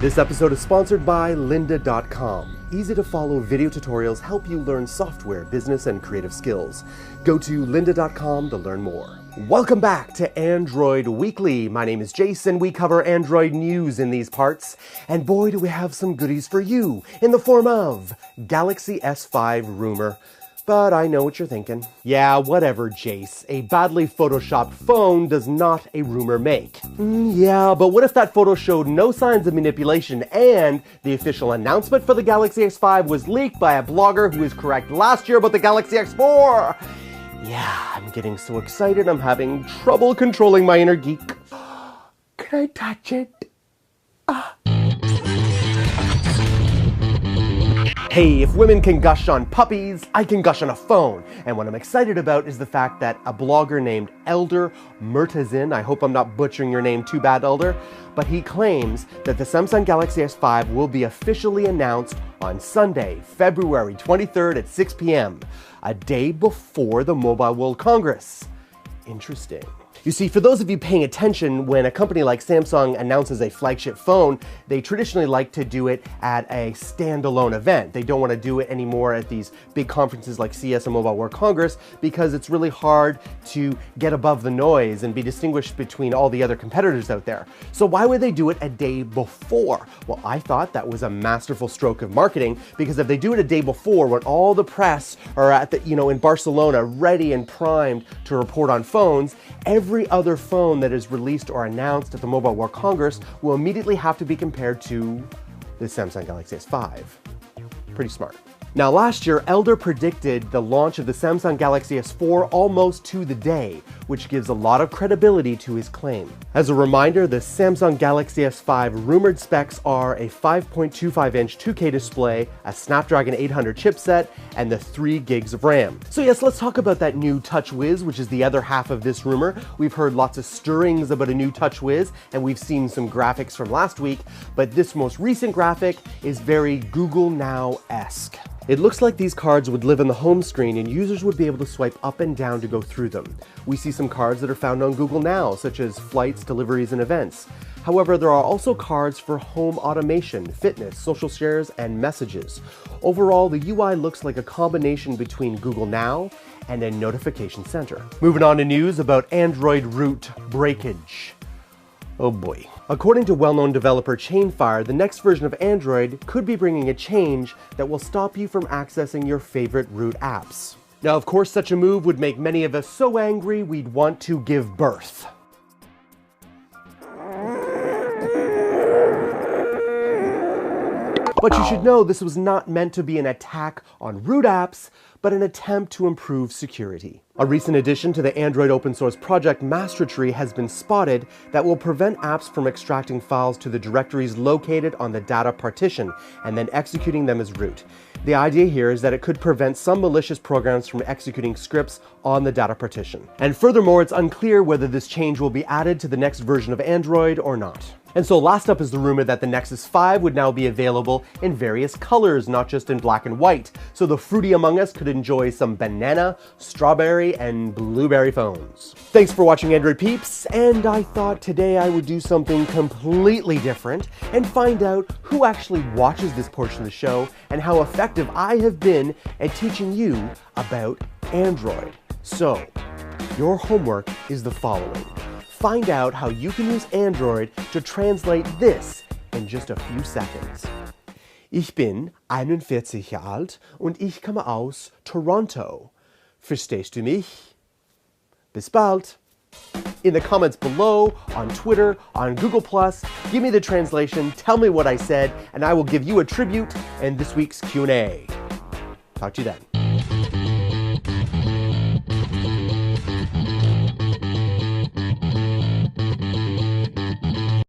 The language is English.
This episode is sponsored by lynda.com. Easy to follow video tutorials help you learn software, business, and creative skills. Go to lynda.com to learn more. Welcome back to Android Weekly. My name is Jason. We cover Android news in these parts. And boy, do we have some goodies for you in the form of Galaxy S5 rumor. But I know what you're thinking. Yeah, whatever, Jace. A badly photoshopped phone does not a rumor make. Yeah, but what if that photo showed no signs of manipulation and the official announcement for the Galaxy S5 was leaked by a blogger who was correct last year about the Galaxy S4? Yeah, I'm getting so excited I'm having trouble controlling my inner geek. Can I touch it? Hey, if women can gush on puppies, I can gush on a phone. And what I'm excited about is the fact that a blogger named Elder Murtazin, I hope I'm not butchering your name too bad, Elder, but he claims that the Samsung Galaxy S5 will be officially announced on Sunday, February 23rd at 6 p.m., a day before the Mobile World Congress. Interesting. You see, for those of you paying attention, when a company like Samsung announces a flagship phone, they traditionally like to do it at a standalone event. They don't want to do it anymore at these big conferences like CES and Mobile World Congress because it's really hard to get above the noise and be distinguished between all the other competitors out there. So why would they do it a day before? Well, I thought that was a masterful stroke of marketing, because if they do it a day before when all the press are at the, in Barcelona ready and primed to report on phones, every other phone that is released or announced at the Mobile World Congress will immediately have to be compared to the Samsung Galaxy S5. Pretty smart. Now, last year, Elder predicted the launch of the Samsung Galaxy S4 almost to the day, which gives a lot of credibility to his claim. As a reminder, the Samsung Galaxy S5 rumored specs are a 5.25-inch 2K display, a Snapdragon 800 chipset, and the 3 gigs of RAM. So yes, let's talk about that new TouchWiz, which is the other half of this rumor. We've heard lots of stirrings about a new TouchWiz, and we've seen some graphics from last week, but this most recent graphic is very Google Now-esque. It looks like these cards would live on the home screen and users would be able to swipe up and down to go through them. We see some cards that are found on Google Now, such as flights, deliveries, and events. However, there are also cards for home automation, fitness, social shares, and messages. Overall, the UI looks like a combination between Google Now and a notification center. Moving on to news about Android root breakage. Oh boy. According to well-known developer Chainfire, the next version of Android could be bringing a change that will stop you from accessing your favorite root apps. Now, of course, such a move would make many of us so angry we'd want to give birth. But you should know this was not meant to be an attack on root apps, but an attempt to improve security. A recent addition to the Android open source project Master Tree has been spotted that will prevent apps from extracting files to the directories located on the data partition and then executing them as root. The idea here is that it could prevent some malicious programs from executing scripts on the data partition. And furthermore, it's unclear whether this change will be added to the next version of Android or not. And so last up is the rumor that the Nexus 5 would now be available in various colors, not just in black and white, so the fruity among us could enjoy some banana, strawberry, and blueberry phones. Thanks for watching, Android peeps, and I thought today I would do something completely different and find out who actually watches this portion of the show and how effective I have been at teaching you about Android. So, your homework is the following. Find out how you can use Android to translate this in just a few seconds. Ich bin 41 Jahre alt und ich komme aus Toronto. Verstehst du mich? Bis bald. In the comments below, on Twitter, on Google+, give me the translation, tell me what I said, and I will give you a tribute in this week's Q&A. Talk to you then.